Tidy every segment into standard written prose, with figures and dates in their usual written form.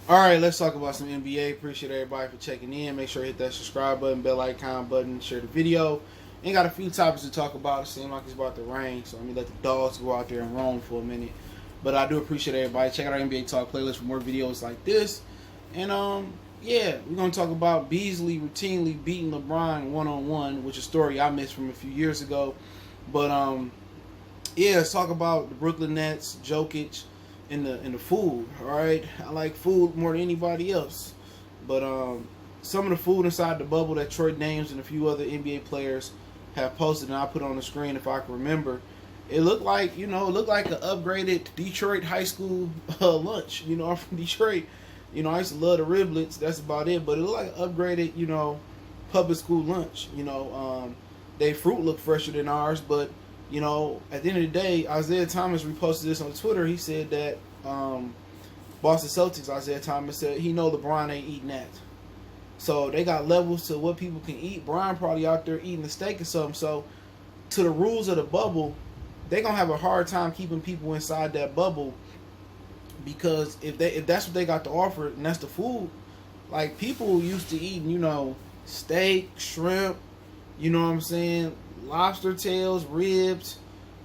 All right, let's talk about some NBA. Appreciate everybody for checking in. Make sure you hit that subscribe button, bell icon button, share the video. And got a few topics to talk about. It seems like it's about to rain, so let me let the dogs go out there and roam for a minute. But I do appreciate everybody. Check out our NBA Talk playlist for more videos like this. And yeah, we're gonna talk about Beasley routinely beating LeBron one-on-one, which is a story I missed from a few years ago. But yeah, let's talk about the Brooklyn Nets, Jokic, and the food. All right, I like food more than anybody else, but some of the food inside the bubble that Troy Daniels and a few other NBA players have posted, and I put on the screen if I can remember. It looked like it looked like an upgraded Detroit high school lunch. I'm from Detroit. I used to love the riblets. That's about it. But it looked like an upgraded, public school lunch. They fruit looked fresher than ours, but at the end of the day, Isaiah Thomas reposted this on Twitter. He said that Boston Celtics, Isaiah Thomas said he know LeBron ain't eating that. So they got levels to what people can eat. Brian probably out there eating a steak or something. So to the rules of the bubble, they're gonna have a hard time keeping people inside that bubble, because if that's what they got to offer and that's the food, like people used to eating, steak, shrimp, you know what I'm saying, lobster tails, ribs,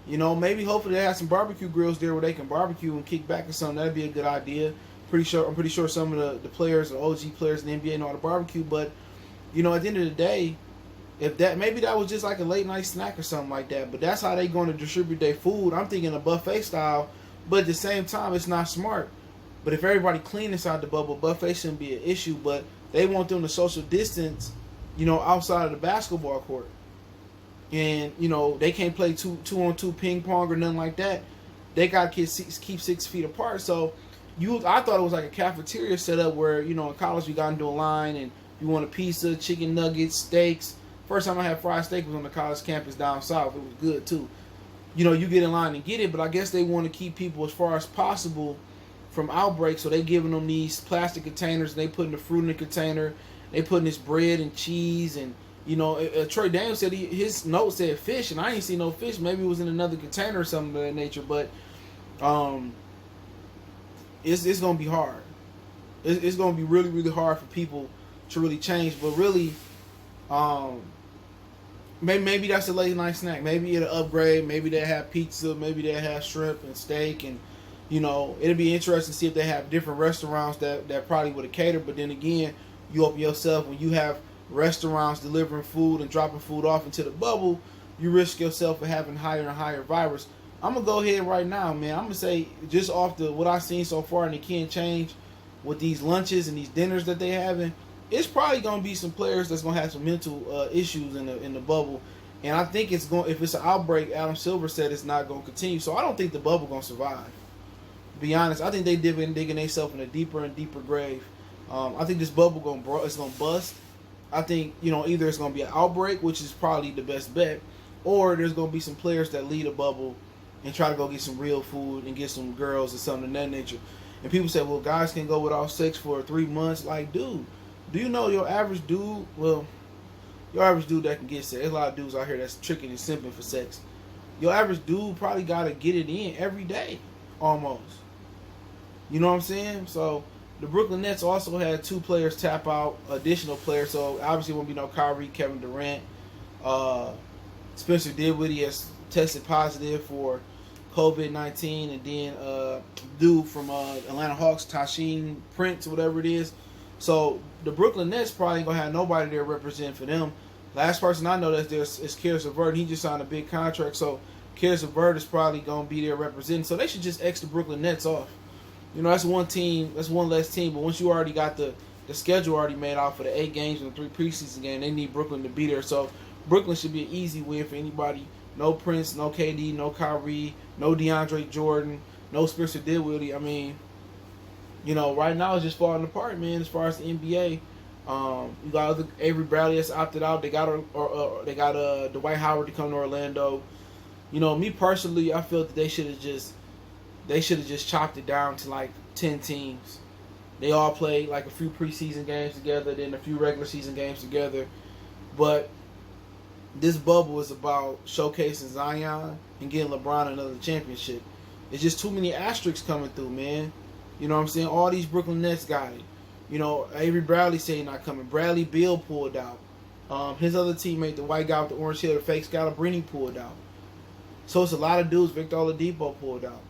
maybe hopefully they have some barbecue grills there where they can barbecue and kick back or something. That'd be a good idea. I'm pretty sure some of the players, the OG players in the NBA know how to barbecue, but at the end of the day, if that maybe that was just like a late night snack or something like that, but that's how they going to distribute their food. I'm thinking a buffet style, but at the same time, it's not smart. But if everybody clean inside the bubble, buffet shouldn't be an issue. But they want them to social distance, outside of the basketball court, and they can't play two-on-two ping pong or nothing like that. They got kids keep 6 feet apart. So I thought it was like a cafeteria setup where in college we got into a line and you want a pizza, chicken nuggets, steaks. First time I had fried steak was on the college campus down south. It was good too. You get in line and get it, but I guess they want to keep people as far as possible from outbreaks, so they giving them these plastic containers, and they putting the fruit in the container, they putting this bread and cheese, and Troy Daniels said his note said fish, and I ain't seen no fish. Maybe it was in another container or something of that nature, but it's gonna be hard. It's gonna be really, really hard for people to really change, but really, maybe that's a late night snack. Maybe it'll upgrade. Maybe they have pizza. Maybe they have shrimp and steak, and it'll be interesting to see if they have different restaurants that probably would cater. But then again, you open yourself when you have restaurants delivering food and dropping food off into the bubble. You risk yourself of having higher and higher virus. I'm gonna go ahead right now, man. I'm gonna say just off what I've seen so far, and it can't change with these lunches and these dinners that they having. It's probably gonna be some players that's gonna have some mental issues in the bubble, and I think if it's an outbreak, Adam Silver said it's not gonna continue. So I don't think the bubble gonna survive. To be honest, I think they digging themselves in a deeper and deeper grave. I think this bubble it's gonna bust. I think either it's gonna be an outbreak, which is probably the best bet, or there's gonna be some players that lead a bubble and try to go get some real food and get some girls or something of that nature. And people say, well, guys can go without sex for 3 months. Like, dude. Do you know your average dude? Well, your average dude that can get sex. There's a lot of dudes out here that's tricking and simping for sex. Your average dude probably got to get it in every day, almost. You know what I'm saying? So the Brooklyn Nets also had 2 players tap out, additional players. So obviously, won't be no Kyrie, Kevin Durant. Spencer Dinwiddie has tested positive for COVID-19, and then dude from Atlanta Hawks, Tashin Prince, whatever it is. So the Brooklyn Nets probably ain't gonna have nobody there represent for them. Last person I know that's there is Karis LeVert. He just signed a big contract, so Karis LeVert is probably gonna be there representing. So they should just X the Brooklyn Nets off. That's one team, that's one less team. But once you already got the schedule already made out for the 8 games and the 3 preseason games, they need Brooklyn to be there. So Brooklyn should be an easy win for anybody. No Prince, no KD, no Kyrie, no DeAndre Jordan, no Spencer Dinwiddie. I mean, right now it's just falling apart, man. As far as the NBA, you got Avery Bradley that's opted out. They got Dwight Howard to come to Orlando. Me personally, I feel that they should have just chopped it down to like 10 teams. They all played like a few preseason games together, then a few regular season games together. But this bubble is about showcasing Zion and getting LeBron another championship. It's just too many asterisks coming through, man. You know what I'm saying? All these Brooklyn Nets got it. You know, Avery Bradley said he's not coming. Bradley Beal pulled out. His other teammate, the white guy with the orange hair, the fake Scalabrine, pulled out. So it's a lot of dudes. Victor Oladipo pulled out.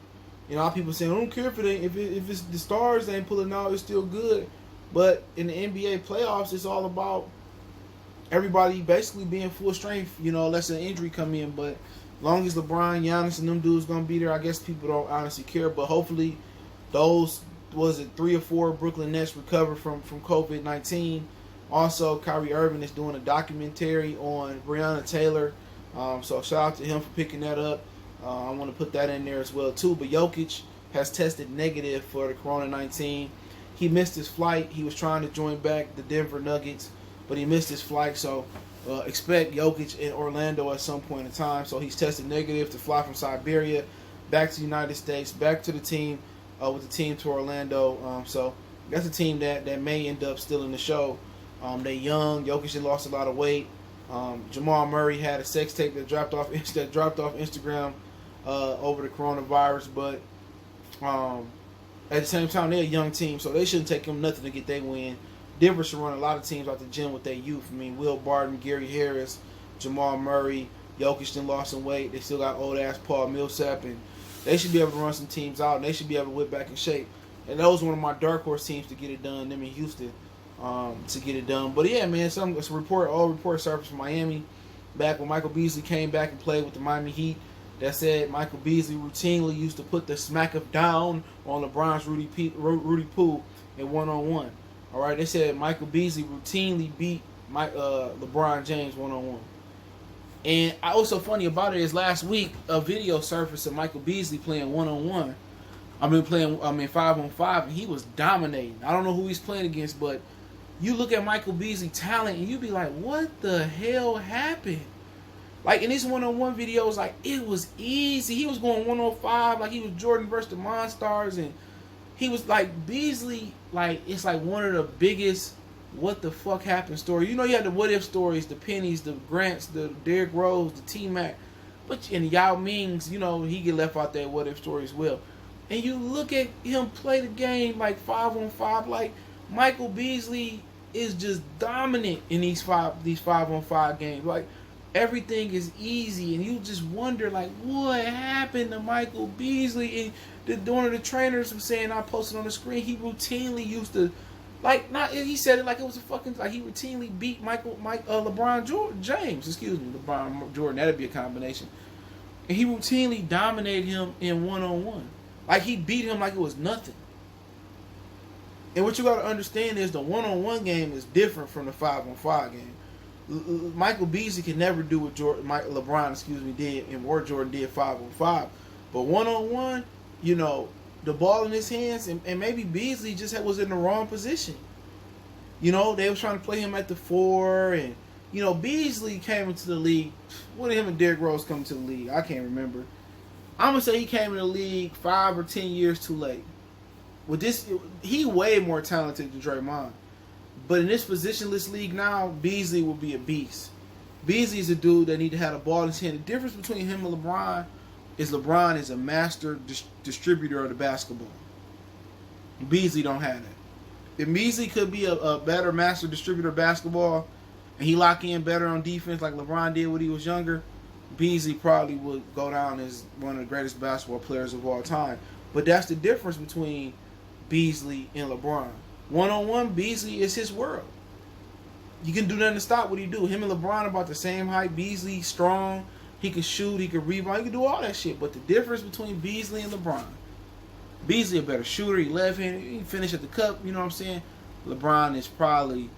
You know, a lot of people saying, I don't care if it's the stars that ain't pulling out, it's still good. But in the NBA playoffs, it's all about everybody basically being full strength, you know, unless an injury come in. But as long as LeBron, Giannis, and them dudes going to be there, I guess people don't honestly care. But hopefully those, 3 or 4 Brooklyn Nets recover from COVID-19. Also, Kyrie Irving is doing a documentary on Breonna Taylor. So shout out to him for picking that up. I want to put that in there as well too. But Jokic has tested negative for the Corona-19. He missed his flight. He was trying to join back the Denver Nuggets, but he missed his flight. So expect Jokic in Orlando at some point in time. So he's tested negative to fly from Siberia back to the United States, back to the team, with the team to Orlando. So that's a team that may end up still in the show. They young. Jokic had lost a lot of weight. Jamal Murray had a sex tape that dropped off Instagram over the coronavirus, but at the same time, they're a young team, so they shouldn't take them nothing to get their win. Denver should run a lot of teams out the gym with their youth. I mean, Will Barton, Gary Harris, Jamal Murray, Jokic then lost some weight. They still got old-ass Paul Millsap, and they should be able to run some teams out, and they should be able to whip back in shape. And that was one of my dark horse teams to get it done, them in Houston, to get it done. But yeah, man, it's a report surfaced from Miami back when Michael Beasley came back and played with the Miami Heat. That said, Michael Beasley routinely used to put the smack of down on LeBron's Rudy Poo in one-on-one. All right, they said Michael Beasley routinely beat LeBron James one-on-one. And what's so funny about it is last week a video surfaced of Michael Beasley playing one-on-one. playing 5-on-5, and he was dominating. I don't know who he's playing against, but you look at Michael Beasley talent and you be like, what the hell happened? Like in these one-on-one videos, like it was easy. He was going 105 like he was Jordan versus the Monstars, and he was like Beasley. Like it's like one of the biggest what the fuck happened stories. You know, you had the what if stories, the Pennies, the Grants, the Derrick Rose, the T-Mac, but in Yao Ming's, you know, he get left out that what if story as well. And you look at him play the game like 5-on-5, like Michael Beasley is just dominant in these 5-on-5 games. Like everything is easy, and you just wonder like what happened to Michael Beasley. And one of the trainers was saying, I posted on the screen, he routinely used to he said it like it was a fucking like he routinely beat LeBron James, LeBron Jordan, that'd be a combination. And he routinely dominated him in one-on-one. Like he beat him like it was nothing. And what you got to understand is the one-on-one game is different from the 5-on-5 game. Michael Beasley can never do what LeBron did and or Jordan did 5-on-5. But one-on-one, you know, the ball in his hands, and maybe Beasley just was in the wrong position. You know, they was trying to play him at the 4, and you know, Beasley came into the league. When did him and Derrick Rose come to the league? I can't remember. I'm gonna say he came in the league 5 or 10 years too late. With this, he way more talented than Draymond. But in this positionless league now, Beasley will be a beast. Beasley's a dude that need to have the ball in his hand. The difference between him and LeBron is a master distributor of the basketball. Beasley don't have that. If Beasley could be a better master distributor of basketball, and he lock in better on defense like LeBron did when he was younger, Beasley probably would go down as one of the greatest basketball players of all time. But that's the difference between Beasley and LeBron. One-on-one, Beasley is his world. You can do nothing to stop what he do. Him and LeBron about the same height. Beasley strong. He can shoot. He can rebound. He can do all that shit. But the difference between Beasley and LeBron, Beasley a better shooter. He left-handed. He can finish at the cup. You know what I'm saying? LeBron is probably,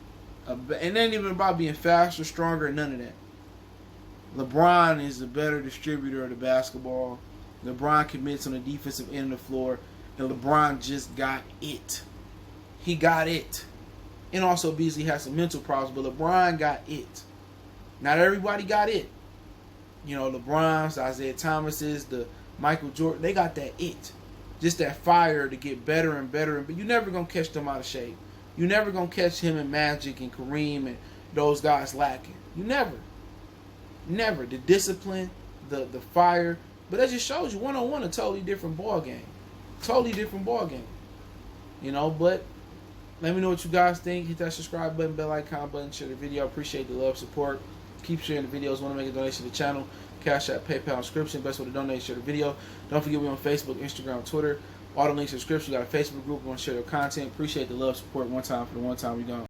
and it ain't even about being faster, stronger, none of that. LeBron is a better distributor of the basketball. LeBron commits on the defensive end of the floor. And LeBron just got it. He got it. And also Beasley has some mental problems, but LeBron got it. Not everybody got it. You know, LeBron's, Isaiah Thomas's, the Michael Jordan, they got that it. Just that fire to get better and better. But you're never going to catch them out of shape. You're never going to catch him and Magic and Kareem and those guys lacking. You never. Never. The discipline, the fire. But that just shows you one-on-one a totally different ball game. Totally different ball game. But let me know what you guys think. Hit that subscribe button, bell icon button, share the video. I appreciate the love, support. Keep sharing the videos. Want to make a donation to the channel? Cash App, PayPal, inscription. Best way to donate, share the video. Don't forget we on Facebook, Instagram, Twitter. All the links in the description. We got a Facebook group. We want to share your content. Appreciate the love, support. One time for the one time we gone.